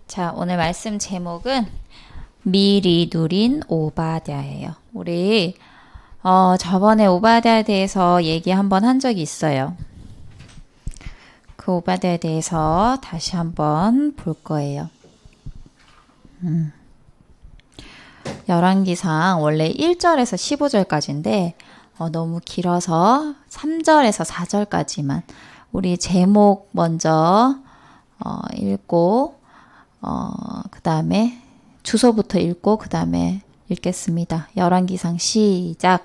자, 오늘 말씀 제목은 미리 누린 오바댜예요. 우리 저번에 오바댜에 대해서 얘기 한번 한 적이 있어요. 그 오바댜에 대해서 다시 한번 볼 거예요. 열왕기상 원래 1절에서 15절까지인데 너무 길어서 3절에서 4절까지만 우리 제목 먼저 읽고 그 다음에 주소부터 읽고 그 다음에 읽겠습니다. 열왕기상 시작.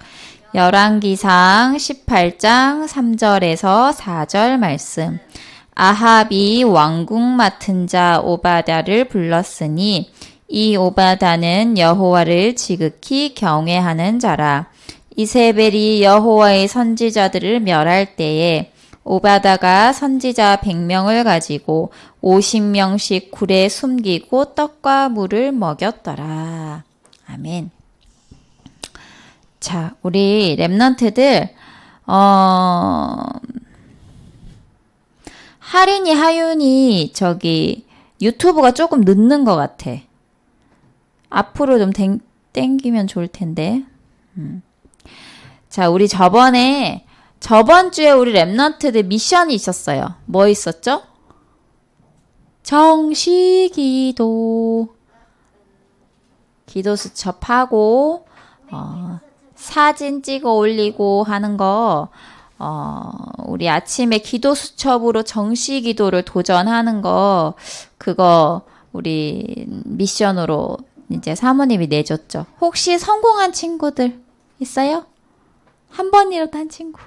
열왕기상 18장 3절에서 4절 말씀. 아합이 왕궁 맡은 자 오바댜를 불렀으니 이 오바댜는 여호와를 지극히 경외하는 자라. 이세벨이 여호와의 선지자들을 멸할 때에 오바댜가 선지자 100명을 가지고 50명씩 굴에 숨기고 떡과 물을 먹였더라. 아멘. 자, 우리 랩런트들 하린이 하윤이 유튜브가 조금 늦는 것 같아. 앞으로 좀 땡기면 좋을 텐데. 자, 우리 저번 주에 우리 랩런트들 미션이 있었어요. 뭐 있었죠? 정시기도. 기도 수첩하고, 사진 찍어 올리고 하는 거, 우리 아침에 기도 수첩으로 정시기도를 도전하는 거, 그거 우리 미션으로 이제 사모님이 내줬죠. 혹시 성공한 친구들 있어요? 한 번이라도 한 친구.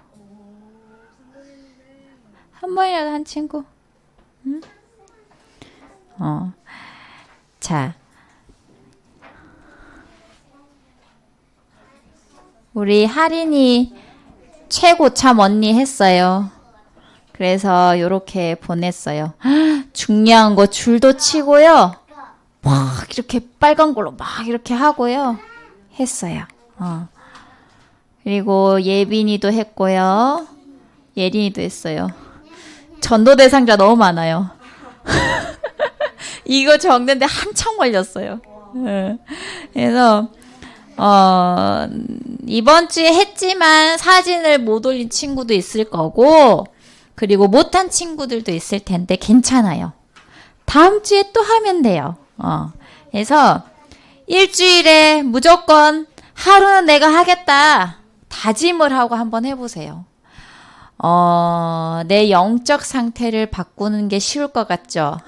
한 번이라도 한 친구. 응? 자. 우리 하린이 최고참 언니 했어요. 그래서 요렇게 보냈어요. 중요한 거 줄도 치고요. 막 이렇게 빨간 걸로 막 이렇게 하고요. 했어요. 그리고 예빈이도 했고요. 예린이도 했어요. 전도 대상자 너무 많아요. 이거 적는데 한참 걸렸어요. 그래서 이번 주에 했지만 사진을 못 올린 친구도 있을 거고, 그리고 못한 친구들도 있을 텐데 괜찮아요. 다음 주에 또 하면 돼요. 그래서 일주일에 무조건 하루는 내가 하겠다 다짐을 하고 한번 해보세요. 내 영적 상태를 바꾸는 게 쉬울 것 같죠?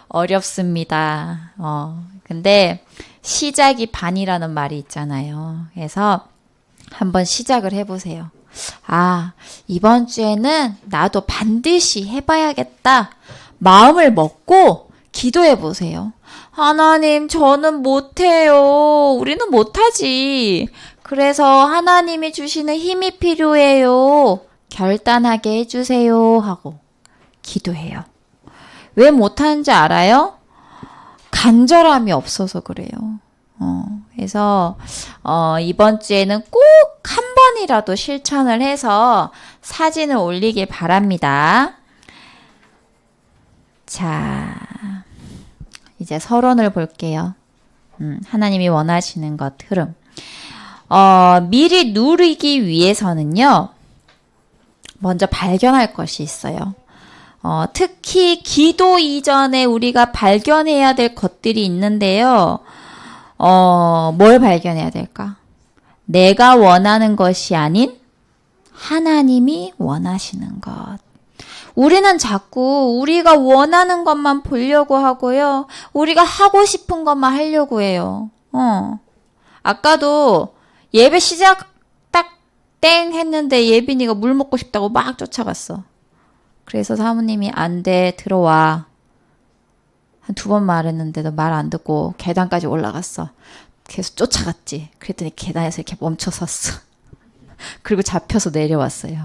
어렵습니다. 근데 시작이 반이라는 말이 있잖아요. 그래서 한번 시작을 해보세요. 이번 주에는 나도 반드시 해봐야겠다. 마음을 먹고 기도해보세요. 하나님, 저는 못해요. 우리는 못하지. 그래서 하나님이 주시는 힘이 필요해요. 결단하게 해주세요. 하고 기도해요. 왜 못하는지 알아요? 간절함이 없어서 그래요. 그래서 이번 주에는 꼭 한 번이라도 실천을 해서 사진을 올리길 바랍니다. 자, 이제 서론을 볼게요. 하나님이 원하시는 것 흐름. 미리 누리기 위해서는요, 먼저 발견할 것이 있어요. 특히 기도 이전에 우리가 발견해야 될 것들이 있는데요. 뭘 발견해야 될까? 내가 원하는 것이 아닌 하나님이 원하시는 것. 우리는 자꾸 우리가 원하는 것만 보려고 하고요. 우리가 하고 싶은 것만 하려고 해요. 아까도 예배 시작 딱 땡 했는데 예빈이가 물 먹고 싶다고 막 쫓아갔어. 그래서 사모님이 안 돼, 들어와. 한 2번 말했는데도 말 안 듣고 계단까지 올라갔어. 계속 쫓아갔지. 그랬더니 계단에서 이렇게 멈춰 섰어. 그리고 잡혀서 내려왔어요.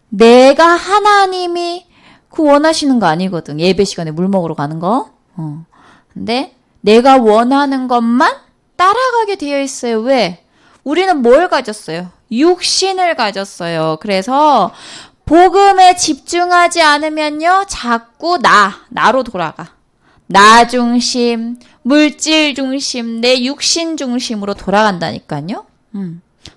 내가 하나님이 원하시는 거 아니거든. 예배 시간에 물 먹으러 가는 거. 근데 내가 원하는 것만 따라가게 되어 있어요. 왜? 우리는 뭘 가졌어요? 육신을 가졌어요. 그래서 복음에 집중하지 않으면요, 자꾸 나로 돌아가. 나 중심, 물질 중심, 내 육신 중심으로 돌아간다니까요.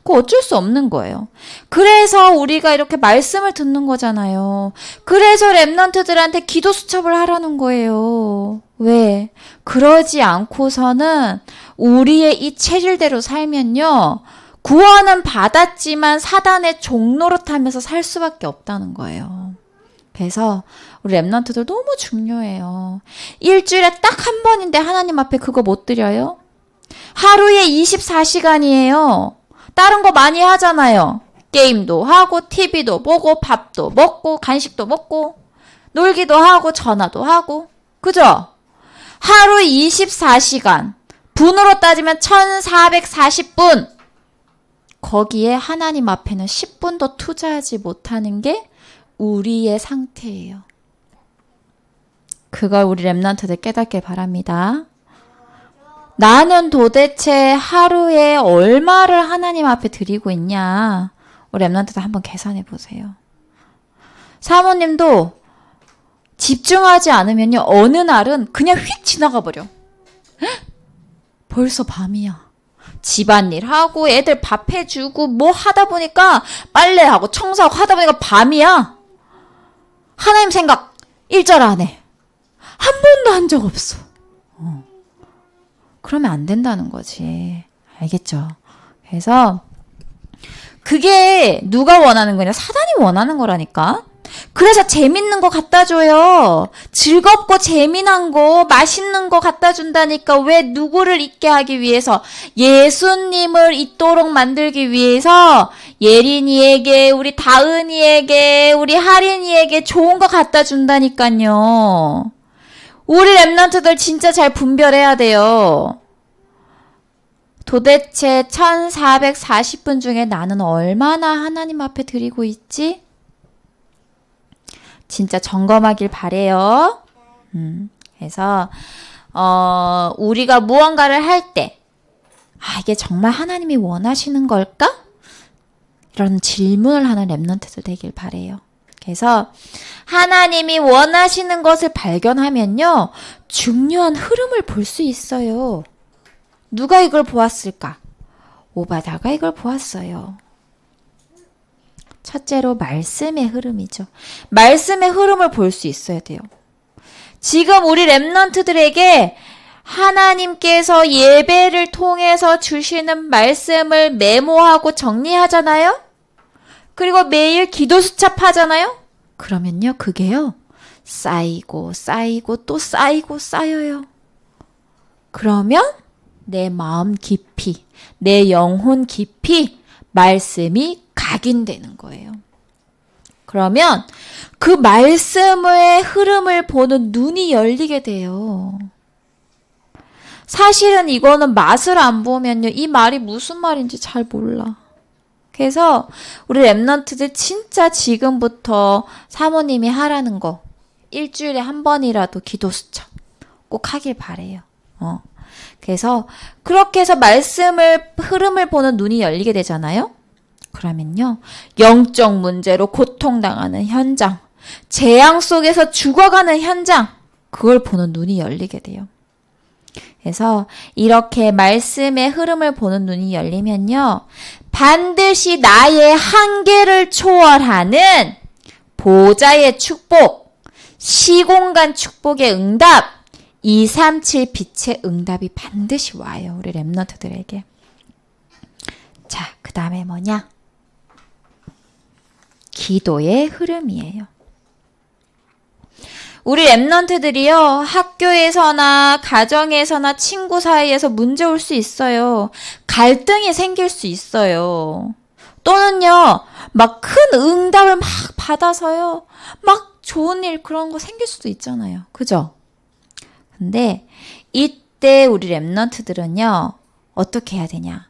그거 어쩔 수 없는 거예요. 그래서 우리가 이렇게 말씀을 듣는 거잖아요. 그래서 랩런트들한테 기도 수첩을 하라는 거예요. 왜? 그러지 않고서는 우리의 이 체질대로 살면요, 구원은 받았지만 사단의 종노릇하면서 살 수밖에 없다는 거예요. 그래서 우리 랩런트들 너무 중요해요. 일주일에 딱 한 번인데 하나님 앞에 그거 못 드려요? 하루에 24시간이에요. 다른 거 많이 하잖아요. 게임도 하고, TV도 보고, 밥도 먹고, 간식도 먹고, 놀기도 하고, 전화도 하고. 그죠? 하루 24시간. 분으로 따지면 1440분. 거기에 하나님 앞에는 10분도 투자하지 못하는 게 우리의 상태예요. 그걸 우리 랩런트들 깨닫길 바랍니다. 나는 도대체 하루에 얼마를 하나님 앞에 드리고 있냐. 우리 랩런트들 한번 계산해 보세요. 사모님도 집중하지 않으면요, 어느 날은 그냥 휙 지나가 버려. 벌써 밤이야. 집안일 하고 애들 밥 해주고 뭐 하다 보니까 빨래하고 청소하고 하다 보니까 밤이야. 하나님 생각 1절 안 해. 한 번도 한 적 없어. 그러면 안 된다는 거지. 알겠죠? 그래서 그게 누가 원하는 거냐? 사단이 원하는 거라니까. 그래서 재밌는 거 갖다 줘요. 즐겁고 재미난 거, 맛있는 거 갖다 준다니까. 왜? 누구를 잊게 하기 위해서, 예수님을 잊도록 만들기 위해서 예린이에게, 우리 다은이에게, 우리 하린이에게 좋은 거 갖다 준다니까요. 우리 랩런트들 진짜 잘 분별해야 돼요. 도대체 1440분 중에 나는 얼마나 하나님 앞에 드리고 있지? 진짜 점검하길 바래요. 그래서 우리가 무언가를 할 때, 이게 정말 하나님이 원하시는 걸까? 이런 질문을 하는 랩런트들 되길 바래요. 그래서 하나님이 원하시는 것을 발견하면요, 중요한 흐름을 볼 수 있어요. 누가 이걸 보았을까? 오바다가 이걸 보았어요. 첫째로 말씀의 흐름이죠. 말씀의 흐름을 볼 수 있어야 돼요. 지금 우리 랩런트들에게 하나님께서 예배를 통해서 주시는 말씀을 메모하고 정리하잖아요? 그리고 매일 기도 수첩하잖아요? 그러면요, 그게요, 쌓이고 쌓이고 또 쌓이고 쌓여요. 그러면 내 마음 깊이, 내 영혼 깊이 말씀이 각인되는 거예요. 그러면 그 말씀의 흐름을 보는 눈이 열리게 돼요. 사실은 이거는 맛을 안 보면요, 이 말이 무슨 말인지 잘 몰라. 그래서 우리 랩런트들 진짜 지금부터 사모님이 하라는 거 일주일에 한 번이라도 기도 수첩 꼭 하길 바래요. 그래서 그렇게 해서 말씀을 흐름을 보는 눈이 열리게 되잖아요. 그러면요, 영적 문제로 고통당하는 현장, 재앙 속에서 죽어가는 현장, 그걸 보는 눈이 열리게 돼요. 그래서 이렇게 말씀의 흐름을 보는 눈이 열리면요, 반드시 나의 한계를 초월하는 보좌의 축복, 시공간 축복의 응답, 237 빛의 응답이 반드시 와요. 우리 랩런트들에게. 자, 그 다음에 뭐냐? 기도의 흐름이에요. 우리 랩런트들이요, 학교에서나 가정에서나 친구 사이에서 문제 올 수 있어요. 갈등이 생길 수 있어요. 또는요, 막 큰 응답을 막 받아서요, 막 좋은 일 그런 거 생길 수도 있잖아요. 그죠? 근데 이때 우리 랩런트들은요, 어떻게 해야 되냐?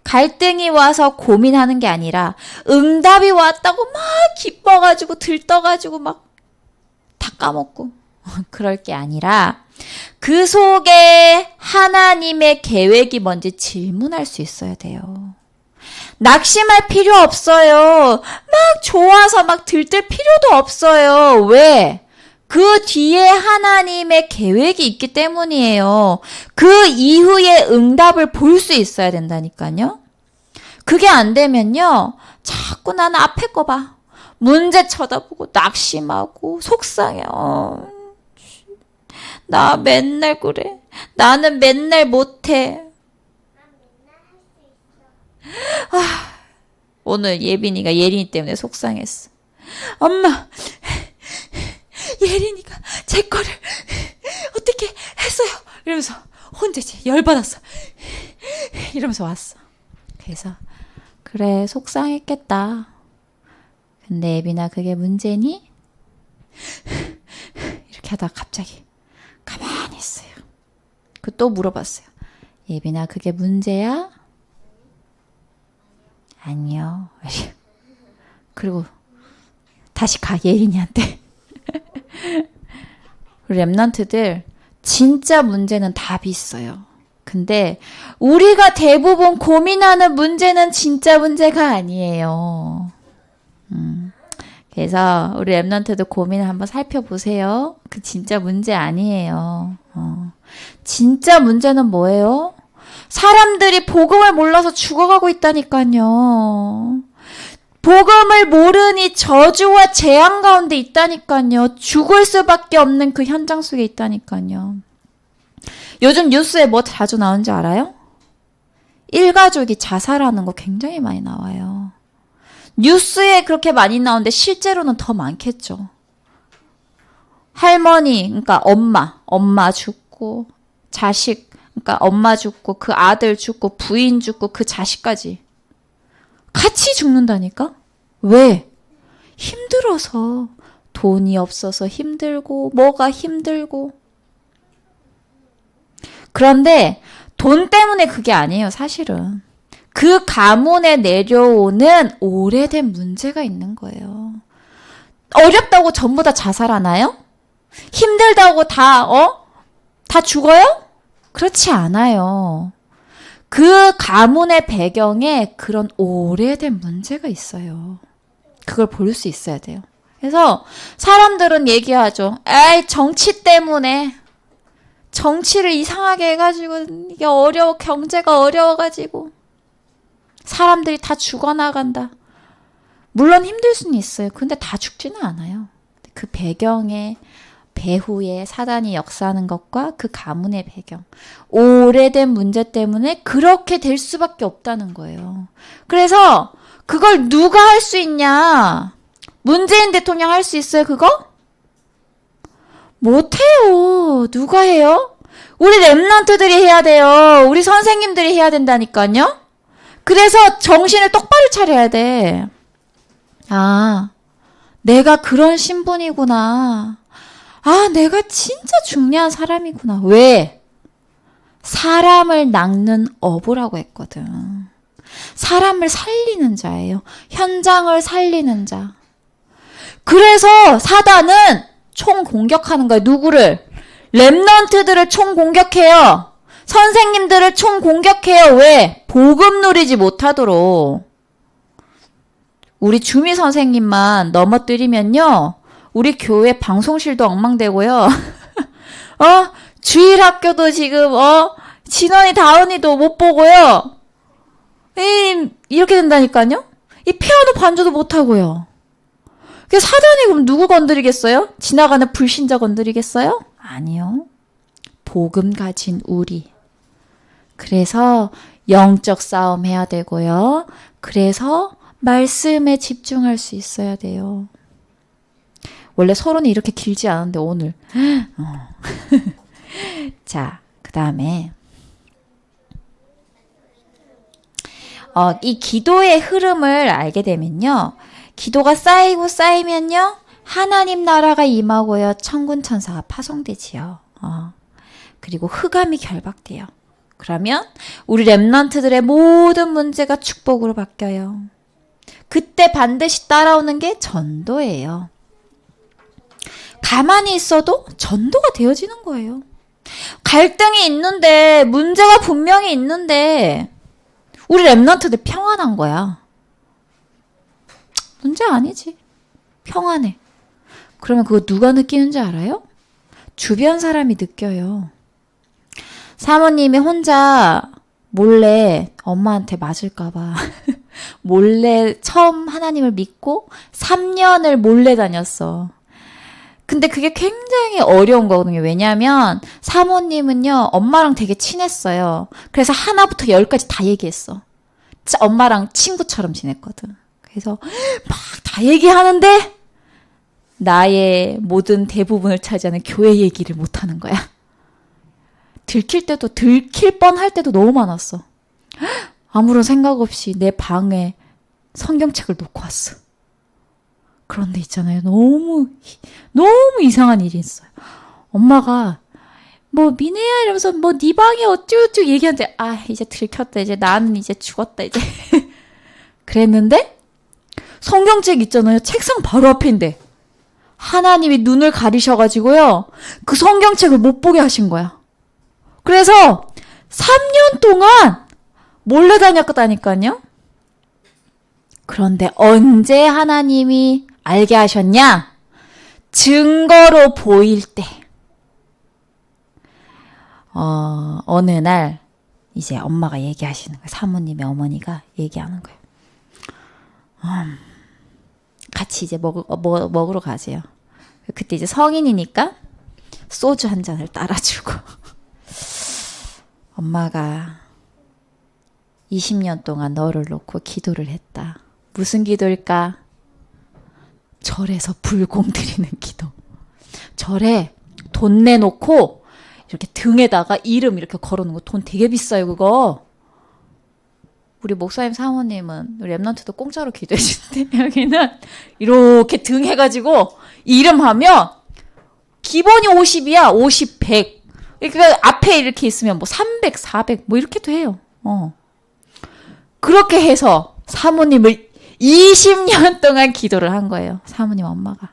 갈등이 와서 고민하는 게 아니라 응답이 왔다고 막 기뻐가지고 들떠가지고 막 다 까먹고 그럴 게 아니라 그 속에 하나님의 계획이 뭔지 질문할 수 있어야 돼요. 낙심할 필요 없어요. 막 좋아서 막 들뜰 필요도 없어요. 왜? 그 뒤에 하나님의 계획이 있기 때문이에요. 그 이후에 응답을 볼 수 있어야 된다니까요. 그게 안 되면요. 자꾸 나는 앞에 거 봐. 문제 쳐다보고 낙심하고 속상해. 나 맨날 그래. 나는 맨날 못해. 오늘 예빈이가 예린이 때문에 속상했어. 엄마, 예린이가 제 거를 어떻게 했어요? 이러면서 혼자 열받았어. 이러면서 왔어. 그래서 그래, 속상했겠다. 근데 예빈아, 그게 문제니? 이렇게 하다가 갑자기 가만히 있어요. 그 또 물어봤어요. 예빈아, 그게 문제야? 아니요. 그리고 다시 가, 예린이한테. 랩런트들 진짜 문제는 답이 있어요. 근데 우리가 대부분 고민하는 문제는 진짜 문제가 아니에요. 그래서 우리 랩런트들 고민을 한번 살펴보세요. 그 진짜 문제 아니에요. 진짜 문제는 뭐예요? 사람들이 복음을 몰라서 죽어가고 있다니까요. 복음을 모르니 저주와 재앙 가운데 있다니까요. 죽을 수밖에 없는 그 현장 속에 있다니까요. 요즘 뉴스에 뭐 자주 나오는지 알아요? 일가족이 자살하는 거 굉장히 많이 나와요. 뉴스에 그렇게 많이 나오는데 실제로는 더 많겠죠. 할머니, 그러니까 엄마 죽고, 자식, 그러니까 엄마 죽고, 그 아들 죽고, 부인 죽고, 그 자식까지 같이 죽는다니까? 왜? 힘들어서. 돈이 없어서 힘들고, 뭐가 힘들고. 그런데 돈 때문에 그게 아니에요, 사실은. 그 가문에 내려오는 오래된 문제가 있는 거예요. 어렵다고 전부 다 자살하나요? 힘들다고 다 죽어요? 그렇지 않아요. 그 가문의 배경에 그런 오래된 문제가 있어요. 그걸 볼 수 있어야 돼요. 그래서 사람들은 얘기하죠. 에이, 정치 때문에. 정치를 이상하게 해가지고 이게 경제가 어려워가지고 사람들이 다 죽어나간다. 물론 힘들 수는 있어요. 근데 다 죽지는 않아요. 그 배경에 배후에 사단이 역사하는 것과 그 가문의 배경, 오래된 문제 때문에 그렇게 될 수밖에 없다는 거예요. 그래서 그걸 누가 할 수 있냐? 문재인 대통령 할 수 있어요, 그거? 못해요. 누가 해요? 우리 랩런트들이 해야 돼요. 우리 선생님들이 해야 된다니까요. 그래서 정신을 똑바로 차려야 돼. 아, 내가 그런 신분이구나. 아, 내가 진짜 중요한 사람이구나. 왜? 사람을 낚는 어부라고 했거든. 사람을 살리는 자예요. 현장을 살리는 자. 그래서 사단은 총 공격하는 거예요. 누구를? 랩런트들을 총 공격해요. 선생님들을 총 공격해요. 왜? 복음 누리지 못하도록. 우리 주미 선생님만 넘어뜨리면요. 우리 교회 방송실도 엉망되고요. 주일 학교도 지금, 진원이 다은이도 못 보고요. 이렇게 된다니까요? 이 피아노 반주도 못하고요. 사단이 그럼 누구 건드리겠어요? 지나가는 불신자 건드리겠어요? 아니요. 복음 가진 우리. 그래서 영적 싸움 해야 되고요. 그래서 말씀에 집중할 수 있어야 돼요. 원래 서론이 이렇게 길지 않은데 오늘. 자, 그 다음에 이 기도의 흐름을 알게 되면요. 기도가 쌓이고 쌓이면요. 하나님 나라가 임하고요. 천군 천사가 파송되지요. 그리고 흑암이 결박돼요. 그러면 우리 랩런트들의 모든 문제가 축복으로 바뀌어요. 그때 반드시 따라오는 게 전도예요. 가만히 있어도 전도가 되어지는 거예요. 갈등이 있는데, 문제가 분명히 있는데, 우리 랩런트들 평안한 거야. 문제 아니지. 평안해. 그러면 그거 누가 느끼는지 알아요? 주변 사람이 느껴요. 사모님이 혼자 몰래 엄마한테 맞을까봐 몰래 처음 하나님을 믿고 3년을 몰래 다녔어. 근데 그게 굉장히 어려운 거거든요. 왜냐하면 사모님은요, 엄마랑 되게 친했어요. 그래서 하나부터 열까지 다 얘기했어. 진짜 엄마랑 친구처럼 지냈거든. 그래서 막 다 얘기하는데 나의 모든 대부분을 차지하는 교회 얘기를 못하는 거야. 들킬 뻔할 때도 너무 많았어. 아무런 생각 없이 내 방에 성경책을 놓고 왔어. 그런데 있잖아요. 너무 이상한 일이 있어요. 엄마가 뭐 미네야 이러면서 뭐 네 방에 어쩌고저쩌고 얘기하는데 이제 들켰다. 이제 나는 이제 죽었다. 이제 그랬는데 성경책 있잖아요. 책상 바로 앞인데 하나님이 눈을 가리셔가지고요. 그 성경책을 못 보게 하신 거야. 그래서 3년 동안 몰래 다녔다니까요. 그런데 언제 하나님이 알게 하셨냐? 증거로 보일 때. 어느 날 이제 엄마가 얘기하시는 거예요. 사모님의 어머니가 얘기하는 거예요. 같이 이제 먹으러 가세요. 그때 이제 성인이니까 소주 한 잔을 따라주고 엄마가 20년 동안 너를 놓고 기도를 했다. 무슨 기도일까? 절에서 불공 드리는 기도. 절에 돈 내놓고 이렇게 등에다가 이름 이렇게 걸어놓은 거 돈 되게 비싸요, 그거. 우리 목사님 사모님은 우리 랩런트도 공짜로 기도해 주는데 여기는 이렇게 등 해가지고 이름하면 기본이 50이야. 50, 100. 그러니까 앞에 이렇게 있으면 뭐 300, 400 뭐 이렇게도 해요. 그렇게 해서 사모님을 20년 동안 기도를 한 거예요. 사모님 엄마가.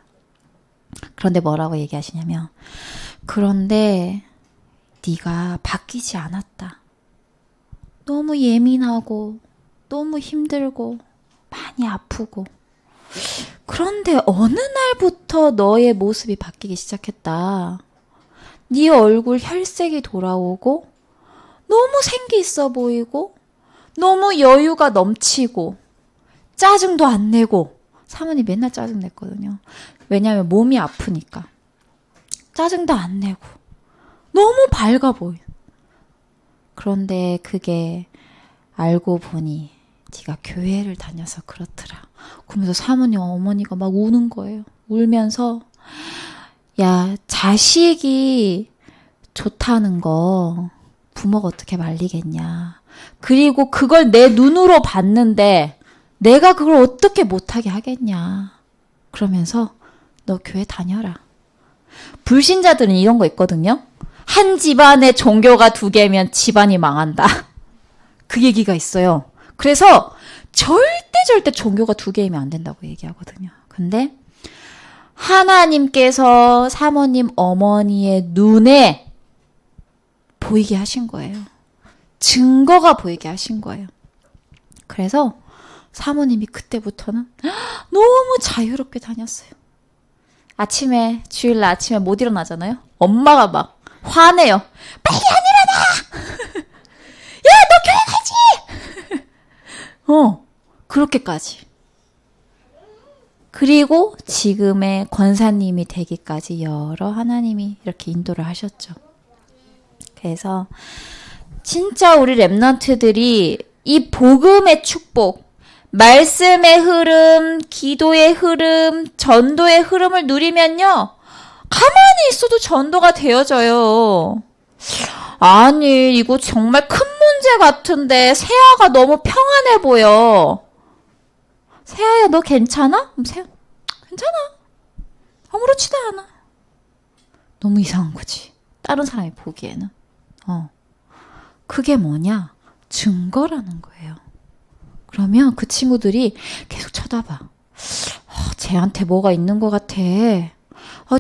그런데 뭐라고 얘기하시냐면 그런데 네가 바뀌지 않았다. 너무 예민하고 너무 힘들고 많이 아프고 그런데 어느 날부터 너의 모습이 바뀌기 시작했다. 네 얼굴 혈색이 돌아오고 너무 생기 있어 보이고 너무 여유가 넘치고 짜증도 안 내고 사모님 맨날 짜증 냈거든요. 왜냐하면 몸이 아프니까. 짜증도 안 내고 너무 밝아 보여. 그런데 그게 알고 보니 네가 교회를 다녀서 그렇더라. 그러면서 사모님 어머니가 막 우는 거예요. 울면서 야 자식이 좋다는 거 부모가 어떻게 말리겠냐. 그리고 그걸 내 눈으로 봤는데 내가 그걸 어떻게 못하게 하겠냐. 그러면서 너 교회 다녀라. 불신자들은 이런 거 있거든요. 한 집안에 종교가 2개면 집안이 망한다. 그 얘기가 있어요. 그래서 절대 종교가 2개이면 안 된다고 얘기하거든요. 근데 하나님께서 사모님 어머니의 눈에 보이게 하신 거예요. 증거가 보이게 하신 거예요. 그래서 사모님이 그때부터는 너무 자유롭게 다녔어요. 주일날 아침에 못 일어나잖아요. 엄마가 막 화내요. 빨리 안 일어나! 야, 너 교회 가지! 그렇게까지. 그리고 지금의 권사님이 되기까지 여러 하나님이 이렇게 인도를 하셨죠. 그래서 진짜 우리 랩런트들이 이 복음의 축복, 말씀의 흐름, 기도의 흐름, 전도의 흐름을 누리면요. 가만히 있어도 전도가 되어져요. 아니 이거 정말 큰 문제 같은데 세아가 너무 평안해 보여. 세아야 너 괜찮아? 세아 괜찮아. 아무렇지도 않아. 너무 이상한 거지. 다른 사람이 보기에는. 그게 뭐냐? 증거라는 거예요. 그러면 그 친구들이 계속 쳐다봐. 쟤한테 뭐가 있는 것 같아.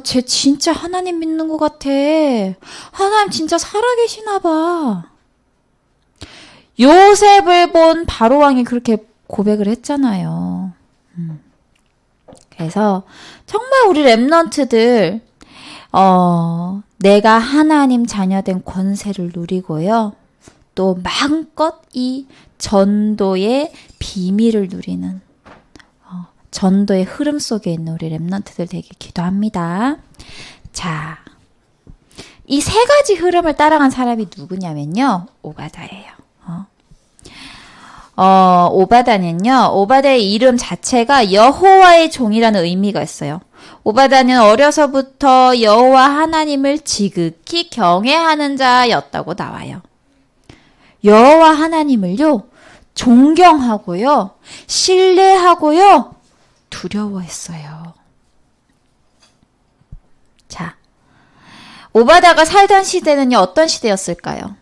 쟤 진짜 하나님 믿는 것 같아. 하나님 진짜 살아계시나 봐. 요셉을 본 바로 왕이 그렇게 고백을 했잖아요. 그래서 정말 우리 렘넌트들 내가 하나님 자녀된 권세를 누리고요. 또 마음껏 이 전도의 비밀을 누리는 전도의 흐름 속에 있는 우리 렘넌트들 되길 기도합니다. 자, 이 세 가지 흐름을 따라간 사람이 누구냐면요. 오바다예요. 오바다는요. 오바다의 이름 자체가 여호와의 종이라는 의미가 있어요. 오바다는 어려서부터 여호와 하나님을 지극히 경외하는 자였다고 나와요. 여호와 하나님을요. 존경하고요. 신뢰하고요. 두려워했어요. 자, 오바다가 살던 시대는요. 어떤 시대였을까요?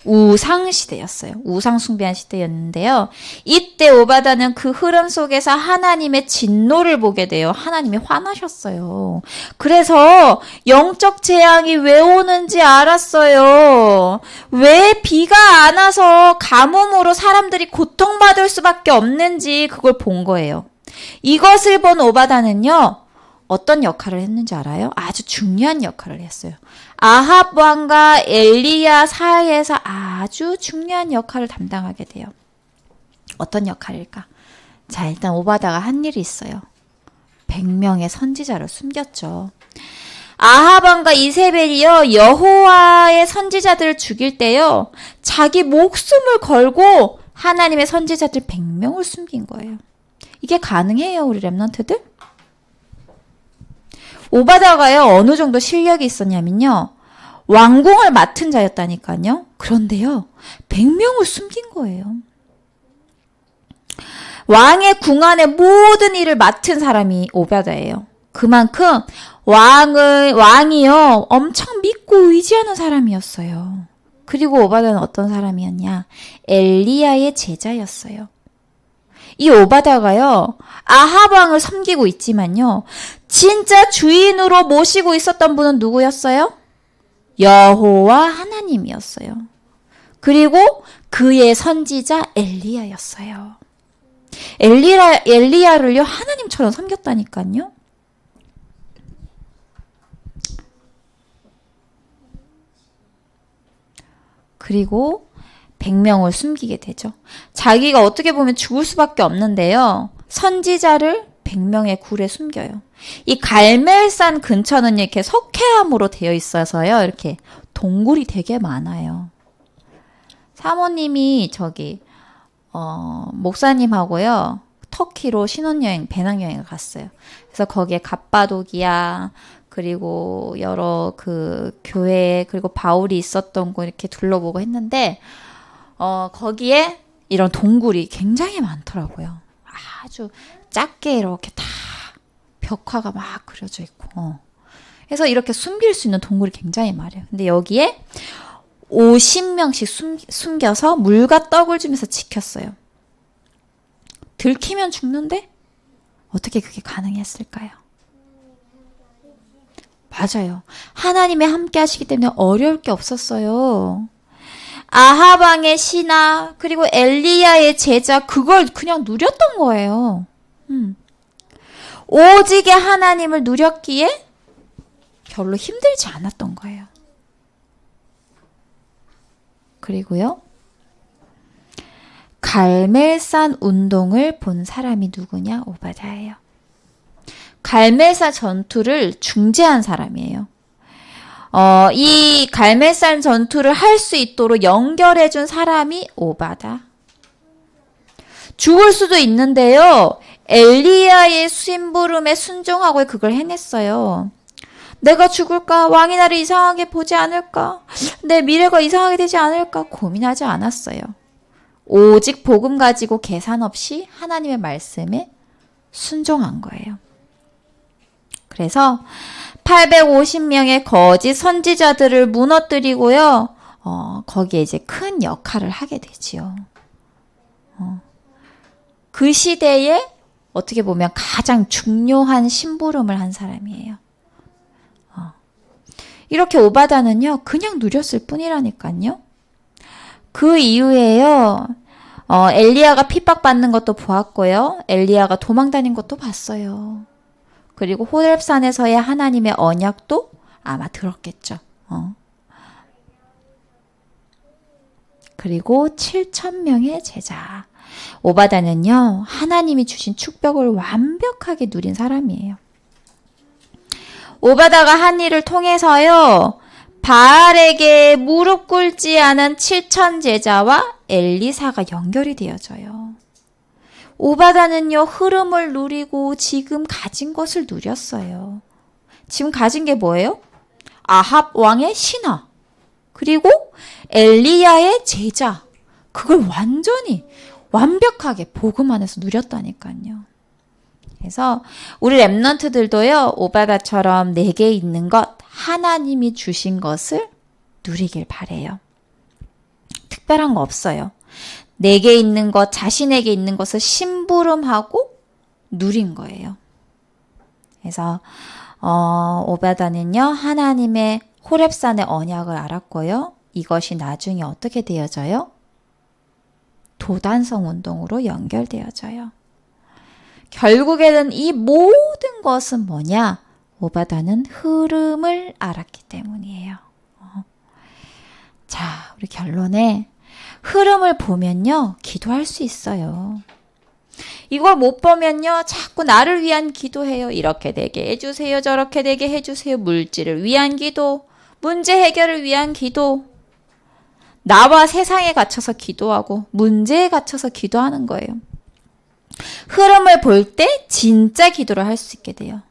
우상 시대였어요. 우상 숭배한 시대였는데요. 이때 오바다는 그 흐름 속에서 하나님의 진노를 보게 돼요. 하나님이 화나셨어요. 그래서 영적 재앙이 왜 오는지 알았어요. 왜 비가 안 와서 가뭄으로 사람들이 고통받을 수밖에 없는지 그걸 본 거예요. 이것을 본 오바다는요. 어떤 역할을 했는지 알아요? 아주 중요한 역할을 했어요. 아합 왕과 엘리야 사이에서 아주 중요한 역할을 담당하게 돼요. 어떤 역할일까? 자, 일단 오바다가 한 일이 있어요. 100명의 선지자를 숨겼죠. 아합 왕과 이세벨이요. 여호와의 선지자들을 죽일 때요. 자기 목숨을 걸고 하나님의 선지자들 100명을 숨긴 거예요. 이게 가능해요, 우리 렘넌트들? 오바다가요, 어느 정도 실력이 있었냐면요. 왕궁을 맡은 자였다니까요. 그런데요, 100명을 숨긴 거예요. 왕의 궁 안의 모든 일을 맡은 사람이 오바다예요. 그만큼 왕이요, 엄청 믿고 의지하는 사람이었어요. 그리고 오바다는 어떤 사람이었냐? 엘리야의 제자였어요. 이 오바다가요, 아합 왕을 섬기고 있지만요, 진짜 주인으로 모시고 있었던 분은 누구였어요? 여호와 하나님이었어요. 그리고 그의 선지자 엘리야였어요. 엘리야를요, 하나님처럼 섬겼다니까요. 그리고 100명을 숨기게 되죠. 자기가 어떻게 보면 죽을 수밖에 없는데요. 선지자를 100명의 굴에 숨겨요. 이 갈멜산 근처는 이렇게 석회암으로 되어 있어서요. 이렇게 동굴이 되게 많아요. 사모님이 목사님하고요. 터키로 신혼여행, 배낭여행을 갔어요. 그래서 거기에 갑바도기야, 그리고 여러 그 교회, 그리고 바울이 있었던 곳 이렇게 둘러보고 했는데, 거기에 이런 동굴이 굉장히 많더라고요. 아주 작게 이렇게 다 벽화가 막 그려져 있고. 그래서 이렇게 숨길 수 있는 동굴이 굉장히 많아요. 근데 여기에 50명씩 숨겨서 물과 떡을 주면서 지켰어요. 들키면 죽는데 어떻게 그게 가능했을까요? 맞아요. 하나님이 함께 하시기 때문에 어려울 게 없었어요. 아합 왕의 신하 그리고 엘리야의 제자 그걸 그냥 누렸던 거예요. 오직의 하나님을 누렸기에 별로 힘들지 않았던 거예요. 그리고요. 갈멜산 운동을 본 사람이 누구냐? 오바다예요. 갈멜산 전투를 중재한 사람이에요. 이 갈멜산 전투를 할 수 있도록 연결해준 사람이 오바다. 죽을 수도 있는데요. 엘리야의 심부름에 순종하고 그걸 해냈어요. 내가 죽을까? 왕이 나를 이상하게 보지 않을까? 내 미래가 이상하게 되지 않을까? 고민하지 않았어요. 오직 복음 가지고 계산 없이 하나님의 말씀에 순종한 거예요. 그래서 850명의 거짓 선지자들을 무너뜨리고요. 거기에 이제 큰 역할을 하게 되지요. 그 시대에 어떻게 보면 가장 중요한 심부름을 한 사람이에요. 이렇게 오바다는요. 그냥 누렸을 뿐이라니까요. 그 이후에요. 엘리야가 핍박받는 것도 보았고요. 엘리야가 도망다닌 것도 봤어요. 그리고 호렙산에서의 하나님의 언약도 아마 들었겠죠. 그리고 7,000명의 제자. 오바다는요, 하나님이 주신 축복을 완벽하게 누린 사람이에요. 오바다가 한 일을 통해서요, 바알에게 무릎 꿇지 않은 7,000 제자와 엘리사가 연결이 되어져요. 오바다는요, 흐름을 누리고 지금 가진 것을 누렸어요. 지금 가진 게 뭐예요? 아합 왕의 신하, 그리고 엘리야의 제자. 그걸 완전히 완벽하게 복음 안에서 누렸다니까요. 그래서 우리 랩런트들도요, 오바다처럼 내게 있는 것, 하나님이 주신 것을 누리길 바래요. 특별한 거 없어요. 내게 있는 것, 자신에게 있는 것을 심부름하고 누린 거예요. 그래서 오바다는요, 하나님의 호렙산의 언약을 알았고요. 이것이 나중에 어떻게 되어져요? 도단성 운동으로 연결되어져요. 결국에는 이 모든 것은 뭐냐? 오바다는 흐름을 알았기 때문이에요. 자, 우리 결론에 흐름을 보면요, 기도할 수 있어요. 이걸 못 보면요, 자꾸 나를 위한 기도해요. 이렇게 되게 해주세요. 저렇게 되게 해주세요. 물질을 위한 기도, 문제 해결을 위한 기도. 나와 세상에 갇혀서 기도하고 문제에 갇혀서 기도하는 거예요. 흐름을 볼 때 진짜 기도를 할 수 있게 돼요.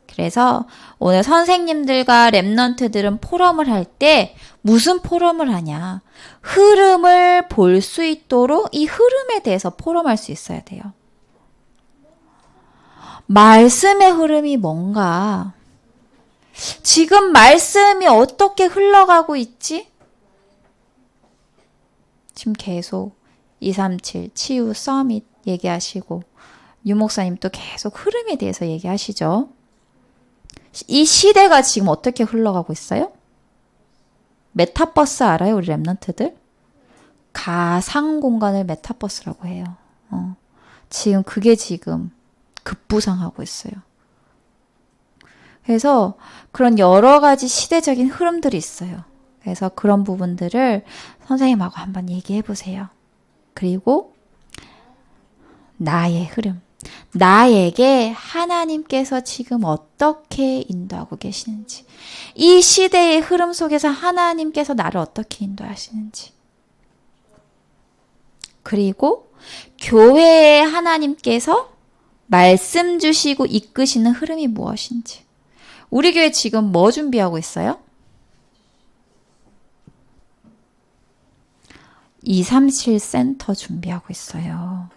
그래서 오늘 선생님들과 랩런트들은 포럼을 할 때 무슨 포럼을 하냐? 흐름을 볼 수 있도록 이 흐름에 대해서 포럼할 수 있어야 돼요. 말씀의 흐름이 뭔가? 지금 말씀이 어떻게 흘러가고 있지? 지금 계속 237 치유 서밋 얘기하시고 유 목사님 또 계속 흐름에 대해서 얘기하시죠. 이 시대가 지금 어떻게 흘러가고 있어요? 메타버스 알아요? 우리 랩런트들? 가상 공간을 메타버스라고 해요. 지금 그게 지금 급부상하고 있어요. 그래서 그런 여러 가지 시대적인 흐름들이 있어요. 그래서 그런 부분들을 선생님하고 한번 얘기해 보세요. 그리고 나의 흐름. 나에게 하나님께서 지금 어떻게 인도하고 계시는지, 이 시대의 흐름 속에서 하나님께서 나를 어떻게 인도하시는지, 그리고 교회에 하나님께서 말씀 주시고 이끄시는 흐름이 무엇인지. 우리 교회 지금 뭐 준비하고 있어요? 237 센터 준비하고 있어요.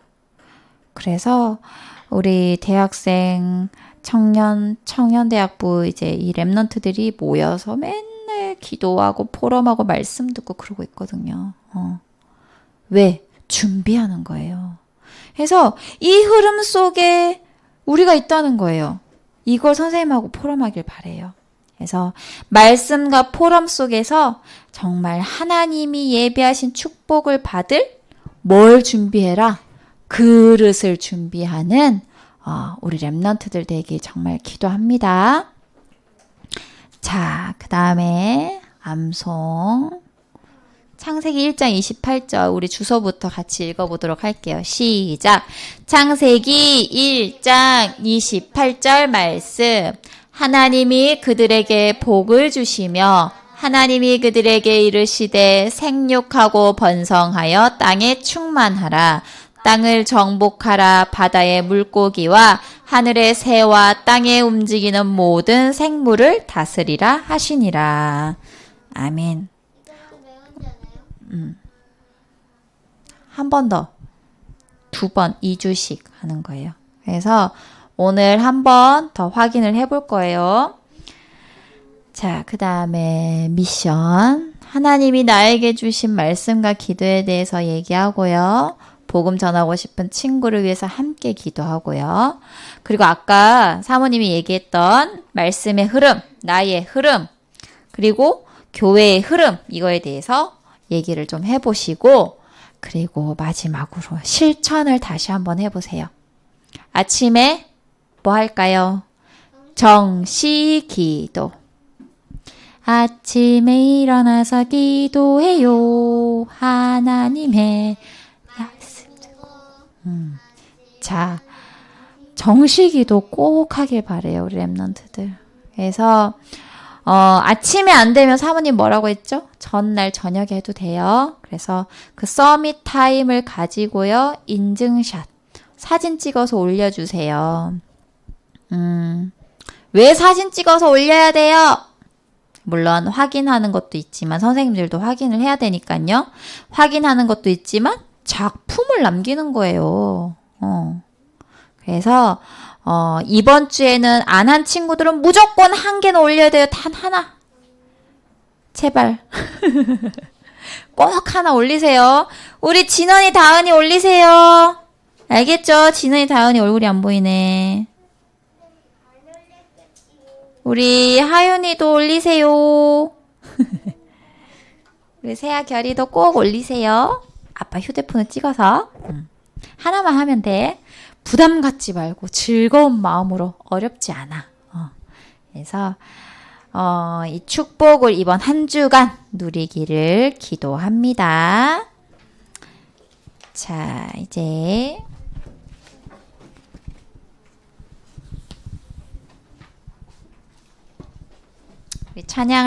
그래서 우리 대학생, 청년대학부 이제 이 랩런트들이 모여서 맨날 기도하고 포럼하고 말씀 듣고 그러고 있거든요. 왜? 준비하는 거예요. 그래서 이 흐름 속에 우리가 있다는 거예요. 이걸 선생님하고 포럼하길 바래요. 그래서 말씀과 포럼 속에서 정말 하나님이 예비하신 축복을 받을 뭘 준비해라? 그릇을 준비하는 우리 랩런트들 되길 정말 기도합니다. 자, 그 다음에 암송 창세기 1장 28절 우리 주소부터 같이 읽어보도록 할게요. 시작! 창세기 1장 28절 말씀. 하나님이 그들에게 복을 주시며 하나님이 그들에게 이르시되 생육하고 번성하여 땅에 충만하라. 땅을 정복하라. 바다의 물고기와 하늘의 새와 땅에 움직이는 모든 생물을 다스리라 하시니라. 아멘. 한 번 더, 2번, 2주씩 하는 거예요. 그래서 오늘 한 번 더 확인을 해볼 거예요. 자, 그 다음에 미션. 하나님이 나에게 주신 말씀과 기도에 대해서 얘기하고요. 복음 전하고 싶은 친구를 위해서 함께 기도하고요. 그리고 아까 사모님이 얘기했던 말씀의 흐름, 나의 흐름, 그리고 교회의 흐름, 이거에 대해서 얘기를 좀 해보시고 그리고 마지막으로 실천을 다시 한번 해보세요. 아침에 뭐 할까요? 정시기도. 아침에 일어나서 기도해요. 하나님의 약속. 자, 정시기도 꼭 하길 바래요. 우리 랩런트들. 그래서 아침에 안 되면 사모님 뭐라고 했죠? 전날 저녁에 해도 돼요. 그래서 그 서밋 타임을 가지고요. 인증샷. 사진 찍어서 올려주세요. 왜 사진 찍어서 올려야 돼요? 물론 확인하는 것도 있지만 선생님들도 확인을 해야 되니까요. 확인하는 것도 있지만 작품을 남기는 거예요. 그래서 이번 주에는 안 한 친구들은 무조건 한 개는 올려야 돼요. 단 하나. 제발. 꼭 하나 올리세요. 우리 진원이, 다은이 올리세요. 알겠죠? 진원이, 다은이 얼굴이 안 보이네. 우리 하윤이도 올리세요. 우리 세아, 결이도 꼭 올리세요. 아빠 휴대폰을 찍어서. 하나만 하면 돼. 부담 갖지 말고 즐거운 마음으로. 어렵지 않아. 그래서 이 축복을 이번 한 주간 누리기를 기도합니다. 자, 이제 우리 찬양